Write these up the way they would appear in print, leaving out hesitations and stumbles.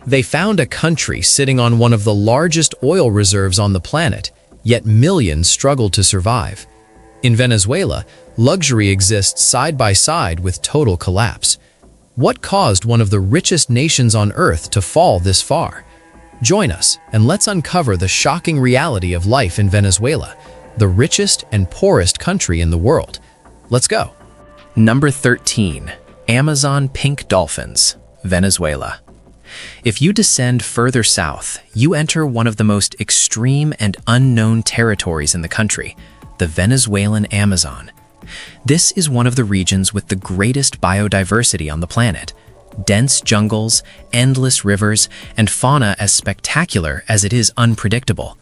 They found a country sitting on one of the largest oil reserves on the planet, yet millions struggle to survive. In Venezuela, luxury exists side by side with total collapse. What caused one of the richest nations on Earth to fall this far? Join us and let's uncover the shocking reality of life in Venezuela, the richest and poorest country in the world. Let's go. Number 13. Amazon pink dolphins, Venezuela. If you descend further south, you enter one of the most extreme and unknown territories in the country, the Venezuelan Amazon. This is one of the regions with the greatest biodiversity on the planet. Dense jungles, endless rivers, and fauna as spectacular as it is unpredictable.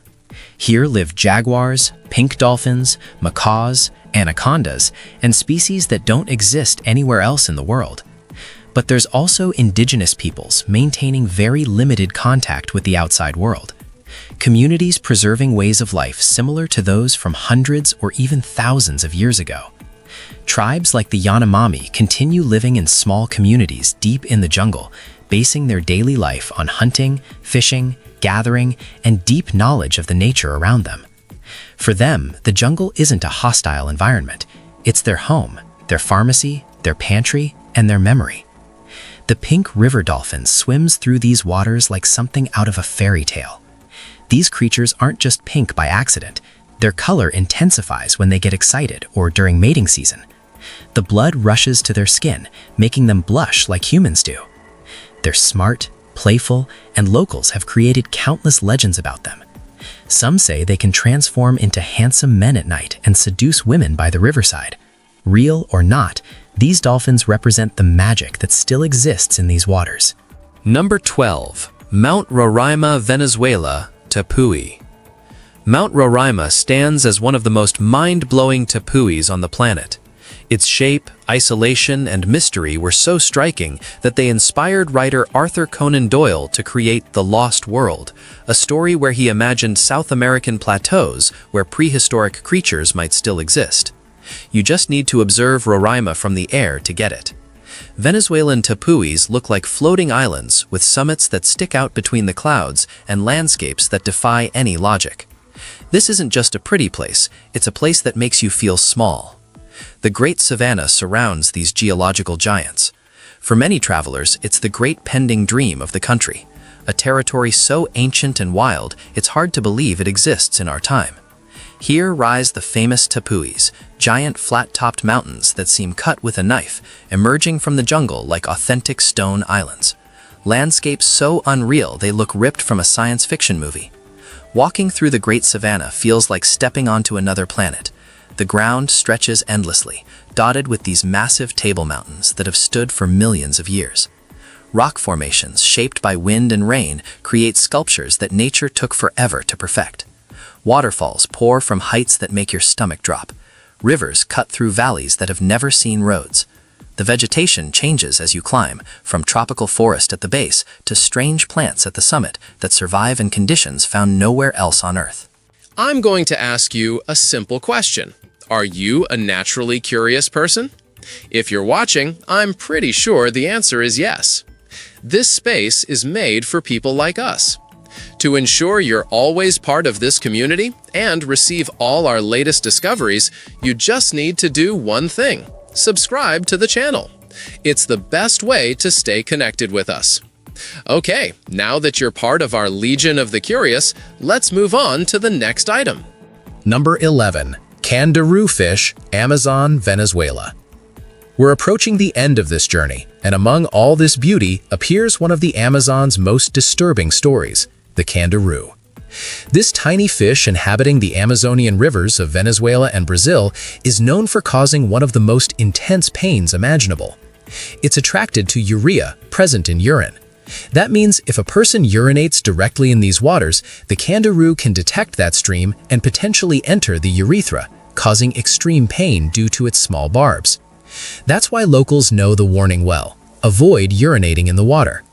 Here live jaguars, pink dolphins, macaws, anacondas, and species that don't exist anywhere else in the world. But there's also indigenous peoples maintaining very limited contact with the outside world. Communities preserving ways of life similar to those from hundreds or even thousands of years ago. Tribes like the Yanomami continue living in small communities deep in the jungle, basing their daily life on hunting, fishing, gathering, and deep knowledge of the nature around them. For them, the jungle isn't a hostile environment. It's their home, their pharmacy, their pantry, and their memory. The pink river dolphin swims through these waters like something out of a fairy tale. These creatures aren't just pink by accident. Their color intensifies when they get excited or during mating season. The blood rushes to their skin, making them blush like humans do. They're smart, playful, and locals have created countless legends about them. Some say they can transform into handsome men at night and seduce women by the riverside. Real or not, these dolphins represent the magic that still exists in these waters. Number 12. Mount Roraima, Venezuela, Tepuy. Mount Roraima stands as one of the most mind-blowing tepuis on the planet. Its shape, isolation, and mystery were so striking that they inspired writer Arthur Conan Doyle to create The Lost World, a story where he imagined South American plateaus where prehistoric creatures might still exist. You just need to observe Roraima from the air to get it. Venezuelan tepuis look like floating islands with summits that stick out between the clouds and landscapes that defy any logic. This isn't just a pretty place, it's a place that makes you feel small. The Great Savannah surrounds these geological giants. For many travelers, it's the great pending dream of the country, a territory so ancient and wild it's hard to believe it exists in our time. Here rise the famous tepuis, giant flat-topped mountains that seem cut with a knife, emerging from the jungle like authentic stone islands. Landscapes so unreal they look ripped from a science fiction movie. Walking through the Great Savannah feels like stepping onto another planet. The ground stretches endlessly, dotted with these massive table mountains that have stood for millions of years. Rock formations shaped by wind and rain create sculptures that nature took forever to perfect. Waterfalls pour from heights that make your stomach drop. Rivers cut through valleys that have never seen roads. The vegetation changes as you climb, from tropical forest at the base to strange plants at the summit that survive in conditions found nowhere else on Earth. I'm going to ask you a simple question. Are you a naturally curious person? If you're watching, I'm pretty sure the answer is yes. This space is made for people like us. To ensure you're always part of this community and receive all our latest discoveries, you just need to do one thing: subscribe to the channel. It's the best way to stay connected with us. Okay, now that you're part of our Legion of the Curious, let's move on to the next item. Number 11. Kangaroo fish, Amazon, Venezuela. We're approaching the end of this journey, and among all this beauty appears one of the Amazon's most disturbing stories, the kangaroo. This tiny fish inhabiting the Amazonian rivers of Venezuela and Brazil is known for causing one of the most intense pains imaginable. It's attracted to urea present in urine. That means if a person urinates directly in these waters, the kangaroo can detect that stream and potentially enter the urethra, causing extreme pain due to its small barbs. That's why locals know the warning well: avoid urinating in the water.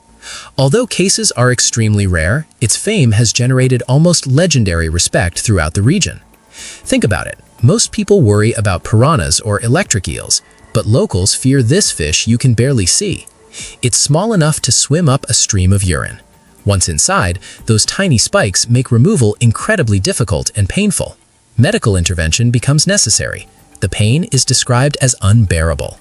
Although cases are extremely rare, its fame has generated almost legendary respect throughout the region. Think about it. Most people worry about piranhas or electric eels, but locals fear this fish you can barely see. It's small enough to swim up a stream of urine. Once inside, those tiny spikes make removal incredibly difficult and painful. Medical intervention becomes necessary. The pain is described as unbearable.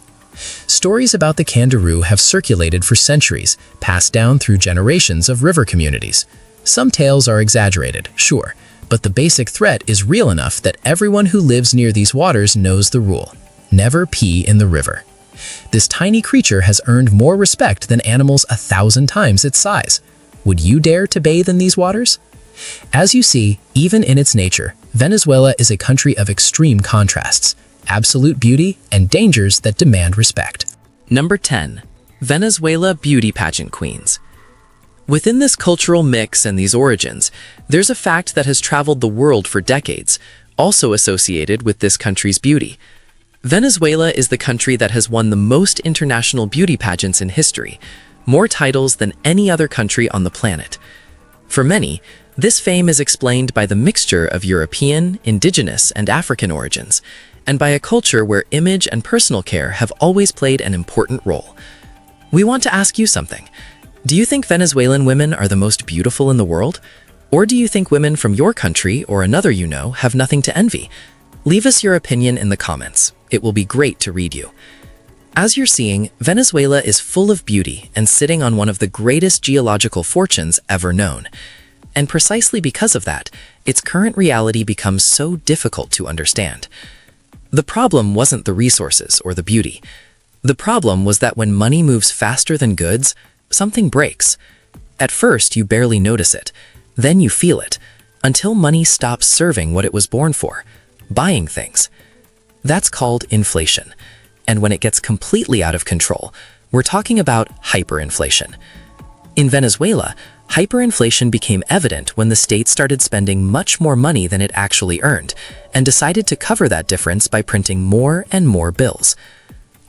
Stories about the kangaroo have circulated for centuries, passed down through generations of river communities. Some tales are exaggerated, sure, but the basic threat is real enough that everyone who lives near these waters knows the rule: never pee in the river. This tiny creature has earned more respect than animals 1,000 times its size. Would you dare to bathe in these waters? As you see, even in its nature, Venezuela is a country of extreme contrasts, absolute beauty and dangers that demand respect. Number 10. Venezuela Beauty Pageant Queens. Within this cultural mix and these origins, there's a fact that has traveled the world for decades, also associated with this country's beauty. Venezuela is the country that has won the most international beauty pageants in history, more titles than any other country on the planet. For many, this fame is explained by the mixture of European, indigenous, and African origins, and by a culture where image and personal care have always played an important role. We want to ask you something. Do you think Venezuelan women are the most beautiful in the world? Or do you think women from your country or another you know have nothing to envy? Leave us your opinion in the comments. It will be great to read you. As you're seeing, Venezuela is full of beauty and sitting on one of the greatest geological fortunes ever known. And precisely because of that, its current reality becomes so difficult to understand. The problem wasn't the resources or the beauty. The problem was that when money moves faster than goods, something breaks. At first, you barely notice it. Then you feel it, until money stops serving what it was born for, buying things. That's called inflation. And when it gets completely out of control, we're talking about hyperinflation. In Venezuela, hyperinflation became evident when the state started spending much more money than it actually earned, and decided to cover that difference by printing more and more bills.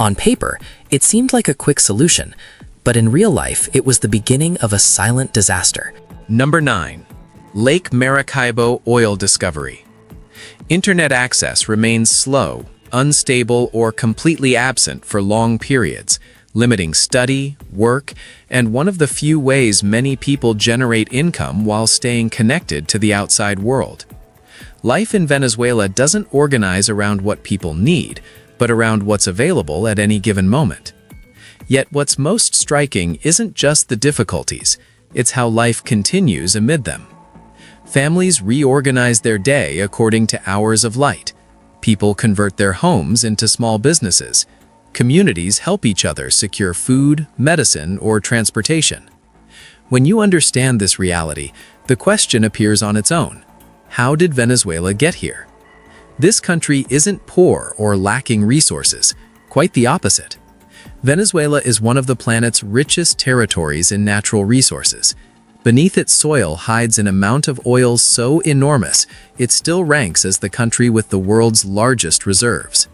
On paper, it seemed like a quick solution, but in real life, it was the beginning of a silent disaster. Number 9. Lake Maracaibo oil discovery. Internet access remains slow, unstable, or completely absent for long periods, limiting study, work, and one of the few ways many people generate income while staying connected to the outside world. Life in Venezuela doesn't organize around what people need, but around what's available at any given moment. Yet what's most striking isn't just the difficulties, it's how life continues amid them. Families reorganize their day according to hours of light. People convert their homes into small businesses. Communities help each other secure food, medicine, or transportation. When you understand this reality, the question appears on its own. How did Venezuela get here? This country isn't poor or lacking resources, quite the opposite. Venezuela is one of the planet's richest territories in natural resources. Beneath its soil hides an amount of oil so enormous, it still ranks as the country with the world's largest reserves.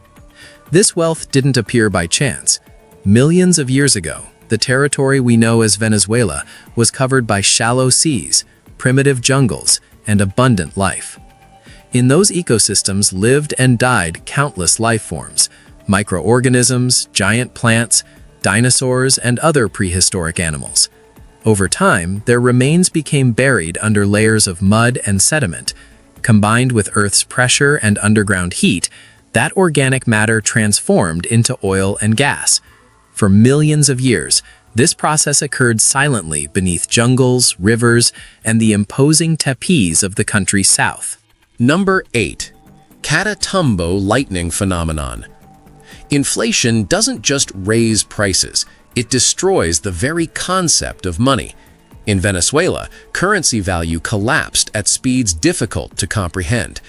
This wealth didn't appear by chance. Millions of years ago, the territory we know as Venezuela was covered by shallow seas, primitive jungles, and abundant life. In those ecosystems lived and died countless life forms, microorganisms, giant plants, dinosaurs, and other prehistoric animals. Over time, their remains became buried under layers of mud and sediment. Combined with Earth's pressure and underground heat, that organic matter transformed into oil and gas. For millions of years, this process occurred silently beneath jungles, rivers, and the imposing tepees of the country's south. Number 8. Catatumbo lightning phenomenon. Inflation doesn't just raise prices, it destroys the very concept of money. In Venezuela, currency value collapsed at speeds difficult to comprehend.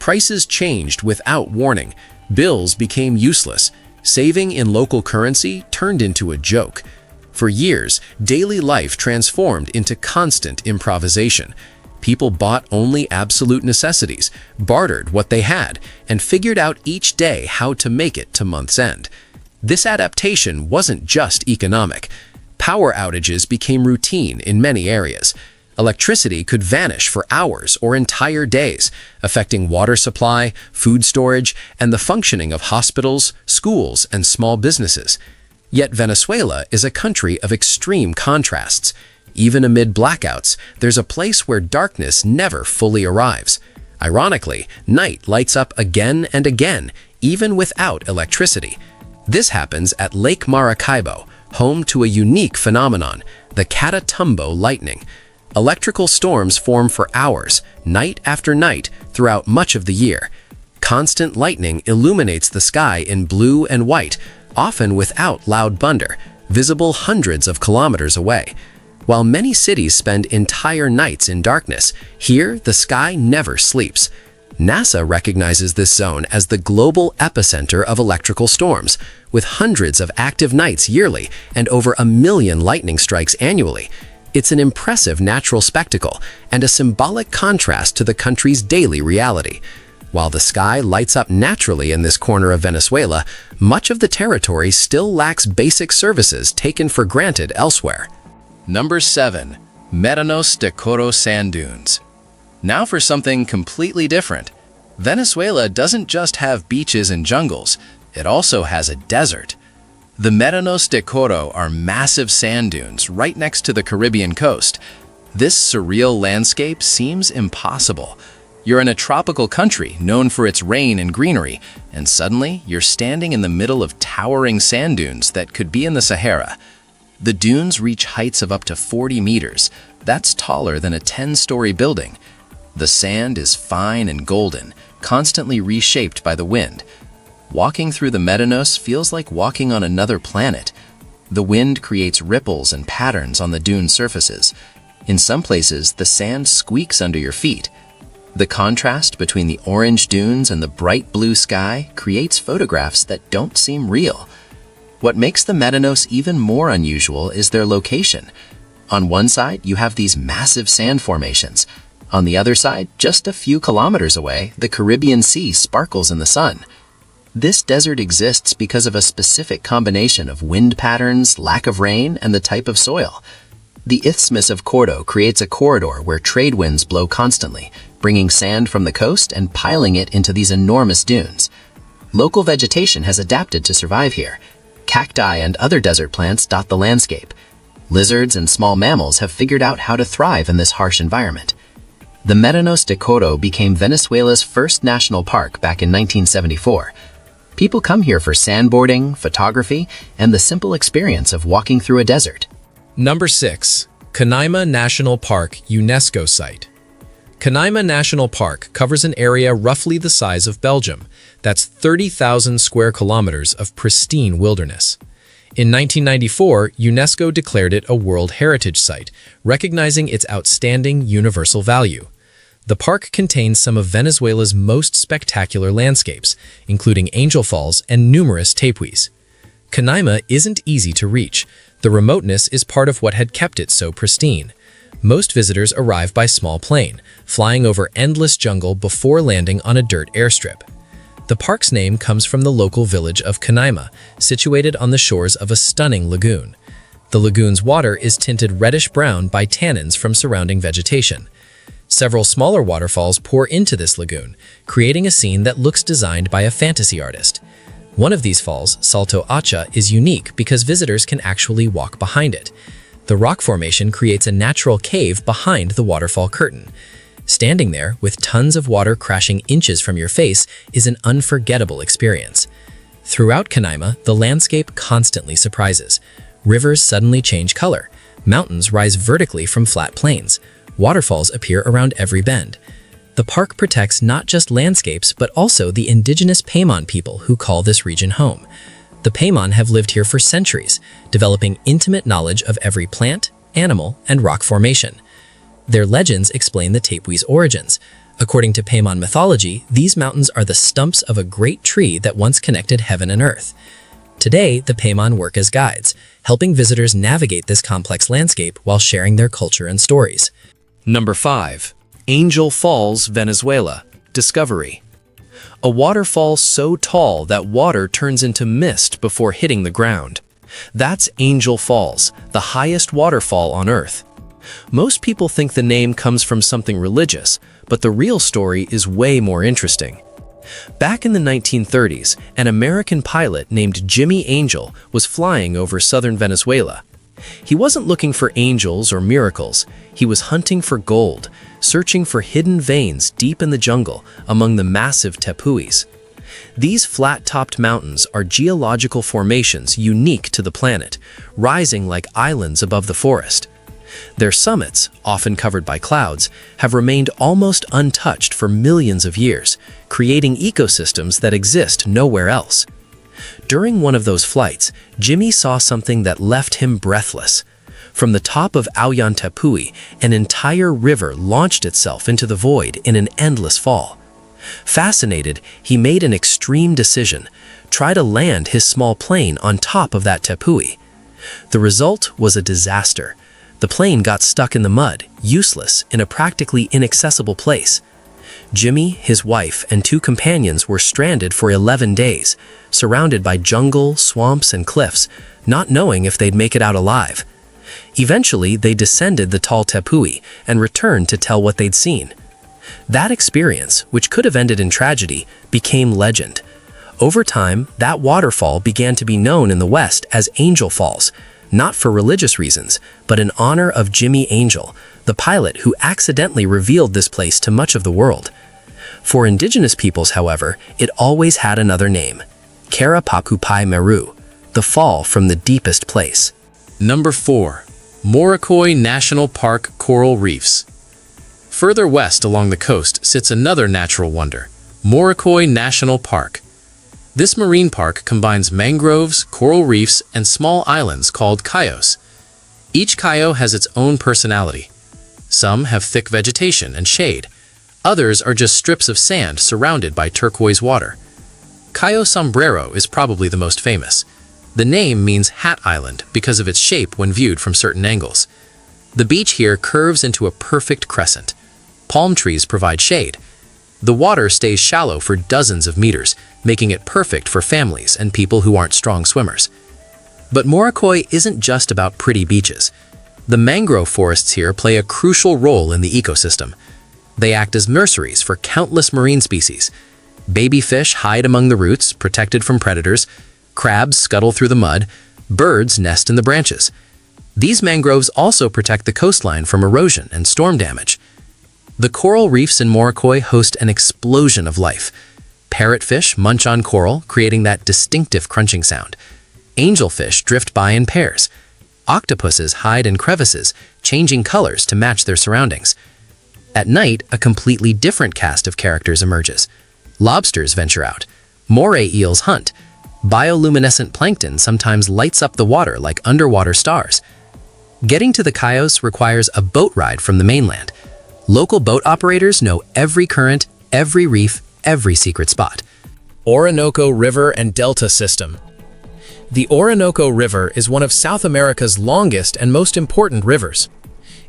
Prices changed without warning. Bills became useless. Saving in local currency turned into a joke. For years, daily life transformed into constant improvisation. People bought only absolute necessities, bartered what they had, and figured out each day how to make it to month's end. This adaptation wasn't just economic. Power outages became routine in many areas. Electricity could vanish for hours or entire days, affecting water supply, food storage, and the functioning of hospitals, schools, and small businesses. Yet Venezuela is a country of extreme contrasts. Even amid blackouts, there's a place where darkness never fully arrives. Ironically, night lights up again and again, even without electricity. This happens at Lake Maracaibo, home to a unique phenomenon, the Catatumbo lightning. Electrical storms form for hours, night after night, throughout much of the year. Constant lightning illuminates the sky in blue and white, often without loud thunder, visible hundreds of kilometers away. While many cities spend entire nights in darkness, here the sky never sleeps. NASA recognizes this zone as the global epicenter of electrical storms, with hundreds of active nights yearly and over 1 million lightning strikes annually. It's an impressive natural spectacle and a symbolic contrast to the country's daily reality. While the sky lights up naturally in this corner of Venezuela, much of the territory still lacks basic services taken for granted elsewhere. Number 7. Médanos de Coro Sand Dunes. Now for something completely different. Venezuela doesn't just have beaches and jungles, it also has a desert. The Médanos de Coro are massive sand dunes right next to the Caribbean coast. This surreal landscape seems impossible. You're in a tropical country known for its rain and greenery, and suddenly you're standing in the middle of towering sand dunes that could be in the Sahara. The dunes reach heights of up to 40 meters. That's taller than a 10-story building. The sand is fine and golden, constantly reshaped by the wind. Walking through the Médanos feels like walking on another planet. The wind creates ripples and patterns on the dune surfaces. In some places, the sand squeaks under your feet. The contrast between the orange dunes and the bright blue sky creates photographs that don't seem real. What makes the Médanos even more unusual is their location. On one side, you have these massive sand formations. On the other side, just a few kilometers away, the Caribbean Sea sparkles in the sun. This desert exists because of a specific combination of wind patterns, lack of rain, and the type of soil. The Isthmus of Cordo creates a corridor where trade winds blow constantly, bringing sand from the coast and piling it into these enormous dunes. Local vegetation has adapted to survive here. Cacti and other desert plants dot the landscape. Lizards and small mammals have figured out how to thrive in this harsh environment. The Médanos de Coro became Venezuela's first national park back in 1974. People come here for sandboarding, photography, and the simple experience of walking through a desert. Number 6. Canaima National Park UNESCO Site. Canaima National Park covers an area roughly the size of Belgium. That's 30,000 square kilometers of pristine wilderness. In 1994, UNESCO declared it a World Heritage Site, recognizing its outstanding universal value. The park contains some of Venezuela's most spectacular landscapes, including Angel Falls and numerous tepuis. Canaima isn't easy to reach. The remoteness is part of what had kept it so pristine. Most visitors arrive by small plane, flying over endless jungle before landing on a dirt airstrip. The park's name comes from the local village of Canaima, situated on the shores of a stunning lagoon. The lagoon's water is tinted reddish-brown by tannins from surrounding vegetation. Several smaller waterfalls pour into this lagoon, creating a scene that looks designed by a fantasy artist. One of these falls, Salto Hacha, is unique because visitors can actually walk behind it. The rock formation creates a natural cave behind the waterfall curtain. Standing there, with tons of water crashing inches from your face, is an unforgettable experience. Throughout Canaima, the landscape constantly surprises. Rivers suddenly change color. Mountains rise vertically from flat plains. Waterfalls appear around every bend. The park protects not just landscapes, but also the indigenous Paymon people who call this region home. The Paymon have lived here for centuries, developing intimate knowledge of every plant, animal, and rock formation. Their legends explain the tepui's origins. According to Paymon mythology, these mountains are the stumps of a great tree that once connected heaven and earth. Today, the Paymon work as guides, helping visitors navigate this complex landscape while sharing their culture and stories. Number 5. Angel Falls, Venezuela. Discovery. A waterfall so tall that water turns into mist before hitting the ground. That's Angel Falls, the highest waterfall on Earth. Most people think the name comes from something religious, but the real story is way more interesting. Back in the 1930s, an American pilot named Jimmy Angel was flying over southern Venezuela. He wasn't looking for angels or miracles. He was hunting for gold, searching for hidden veins deep in the jungle among the massive tepuis. These flat-topped mountains are geological formations unique to the planet, rising like islands above the forest. Their summits, often covered by clouds, have remained almost untouched for millions of years, creating ecosystems that exist nowhere else. During one of those flights, Jimmy saw something that left him breathless. From the top of Aoyan Tepui, an entire river launched itself into the void in an endless fall. Fascinated, he made an extreme decision: try to land his small plane on top of that tepui. The result was a disaster. The plane got stuck in the mud, useless, in a practically inaccessible place. Jimmy, his wife, and 2 companions were stranded for 11 days, surrounded by jungle, swamps, and cliffs, not knowing if they'd make it out alive. Eventually, they descended the tall tepui and returned to tell what they'd seen. That experience, which could have ended in tragedy, became legend. Over time, that waterfall began to be known in the West as Angel Falls, not for religious reasons, but in honor of Jimmy Angel, the pilot who accidentally revealed this place to much of the world. For indigenous peoples, however, it always had another name: Karapakupai Meru, the fall from the deepest place. Number 4. Moroccoy National Park Coral Reefs. Further west along the coast sits another natural wonder, Moroccoy National Park. This marine park combines mangroves, coral reefs, and small islands called cayos. Each cayo has its own personality. Some have thick vegetation and shade. Others are just strips of sand surrounded by turquoise water. Cayo Sombrero is probably the most famous. The name means Hat Island because of its shape when viewed from certain angles. The beach here curves into a perfect crescent. Palm trees provide shade. The water stays shallow for dozens of meters, making it perfect for families and people who aren't strong swimmers. But Moroccoy isn't just about pretty beaches. The mangrove forests here play a crucial role in the ecosystem. They act as nurseries for countless marine species. Baby fish hide among the roots, protected from predators. Crabs scuttle through the mud. Birds nest in the branches. These mangroves also protect the coastline from erosion and storm damage. The coral reefs in Moroccoy host an explosion of life. Parrotfish munch on coral, creating that distinctive crunching sound. Angelfish drift by in pairs. Octopuses hide in crevices, changing colors to match their surroundings. At night, a completely different cast of characters emerges. Lobsters venture out. Moray eels hunt. Bioluminescent plankton sometimes lights up the water like underwater stars. Getting to the cayos requires a boat ride from the mainland. Local boat operators know every current, every reef, every secret spot. Orinoco River and Delta System. The Orinoco River is one of South America's longest and most important rivers.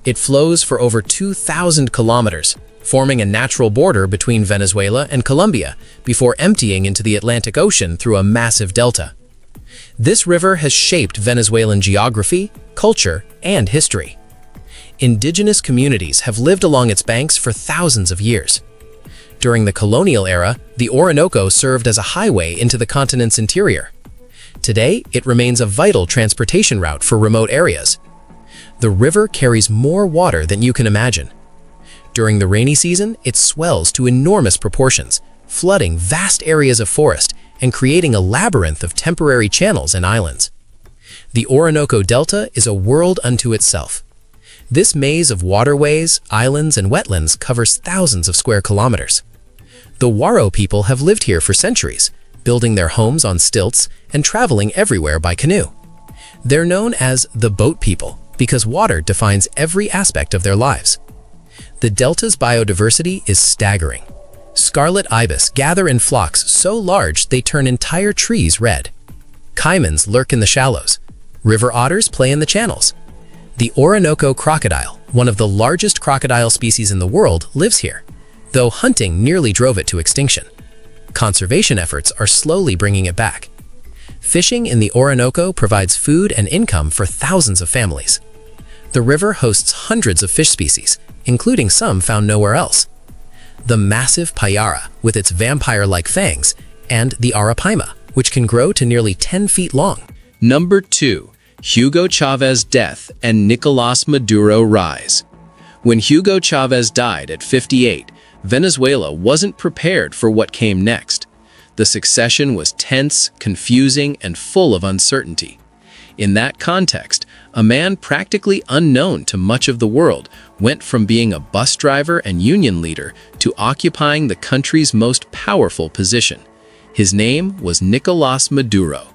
It flows for over 2,000 kilometers, forming a natural border between Venezuela and Colombia before emptying into the Atlantic Ocean through a massive delta. This river has shaped Venezuelan geography, culture, and history. Indigenous communities have lived along its banks for thousands of years. During the colonial era, the Orinoco served as a highway into the continent's interior. Today, it remains a vital transportation route for remote areas. The river carries more water than you can imagine. During the rainy season, it swells to enormous proportions, flooding vast areas of forest and creating a labyrinth of temporary channels and islands. The Orinoco Delta is a world unto itself. This maze of waterways, islands, and wetlands covers thousands of square kilometers. The Waro people have lived here for centuries, building their homes on stilts and traveling everywhere by canoe. They're known as the boat people because water defines every aspect of their lives. The delta's biodiversity is staggering. Scarlet ibis gather in flocks so large they turn entire trees red. Caimans lurk in the shallows. River otters play in the channels. The Orinoco crocodile, one of the largest crocodile species in the world, lives here, though hunting nearly drove it to extinction. Conservation efforts are slowly bringing it back. Fishing in the Orinoco provides food and income for thousands of families. The river hosts hundreds of fish species, including some found nowhere else. The massive payara, with its vampire-like fangs, and the arapaima, which can grow to nearly 10 feet long. Number 2. Hugo Chavez death and Nicolás Maduro rise. When Hugo Chavez died at 58, Venezuela wasn't prepared for what came next. The succession was tense, confusing, and full of uncertainty. In that context, a man practically unknown to much of the world went from being a bus driver and union leader to occupying the country's most powerful position. His name was Nicolás Maduro.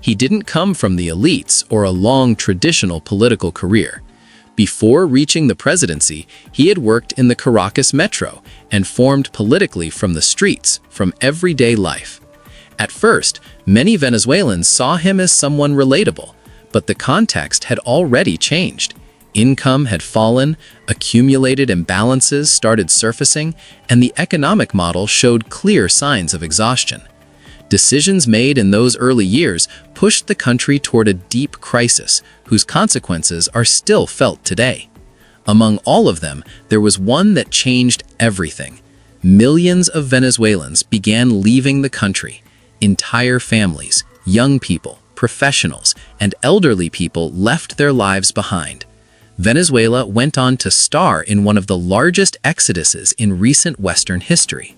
He didn't come from the elites or a long traditional political career. Before reaching the presidency, he had worked in the Caracas metro and formed politically from the streets, from everyday life. At first, many Venezuelans saw him as someone relatable, but the context had already changed. Income had fallen, accumulated imbalances started surfacing, and the economic model showed clear signs of exhaustion. Decisions made in those early years pushed the country toward a deep crisis, whose consequences are still felt today. Among all of them, there was one that changed everything. Millions of Venezuelans began leaving the country. Entire families, young people, professionals, and elderly people left their lives behind. Venezuela went on to star in one of the largest exoduses in recent Western history.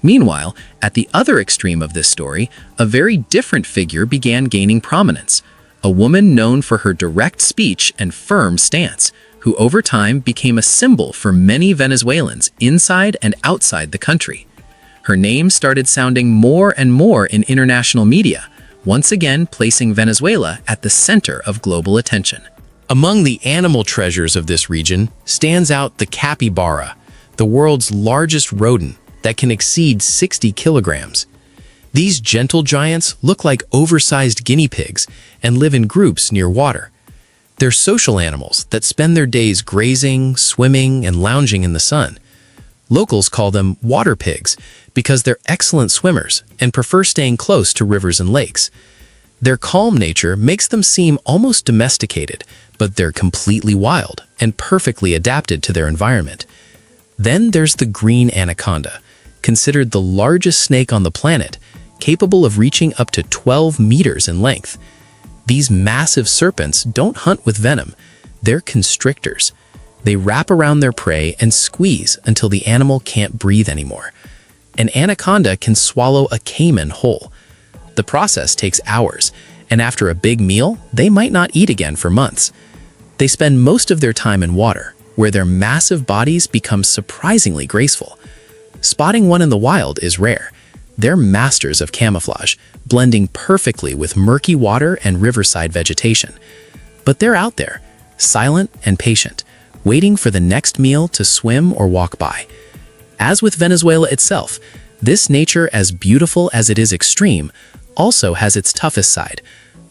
Meanwhile, at the other extreme of this story, a very different figure began gaining prominence, a woman known for her direct speech and firm stance, who over time became a symbol for many Venezuelans inside and outside the country. Her name started sounding more and more in international media, once again placing Venezuela at the center of global attention. Among the animal treasures of this region stands out the capybara, the world's largest rodent that can exceed 60 kilograms. These gentle giants look like oversized guinea pigs and live in groups near water. They're social animals that spend their days grazing, swimming, and lounging in the sun. Locals call them water pigs because they're excellent swimmers and prefer staying close to rivers and lakes. Their calm nature makes them seem almost domesticated, but they're completely wild and perfectly adapted to their environment. Then there's the green anaconda, considered the largest snake on the planet, capable of reaching up to 12 meters in length. These massive serpents don't hunt with venom. They're constrictors. They wrap around their prey and squeeze until the animal can't breathe anymore. An anaconda can swallow a caiman whole. The process takes hours, and after a big meal, they might not eat again for months. They spend most of their time in water, where their massive bodies become surprisingly graceful. Spotting one in the wild is rare. They're masters of camouflage, blending perfectly with murky water and riverside vegetation. But they're out there, silent and patient, waiting for the next meal to swim or walk by. As with Venezuela itself, this nature, as beautiful as it is extreme, also has its toughest side,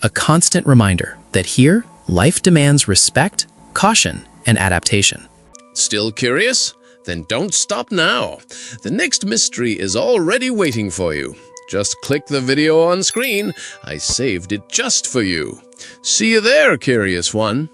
a constant reminder that here, life demands respect, caution, and adaptation. Still curious? Then don't stop now. The next mystery is already waiting for you. Just click the video on screen. I saved it just for you. See you there, curious one.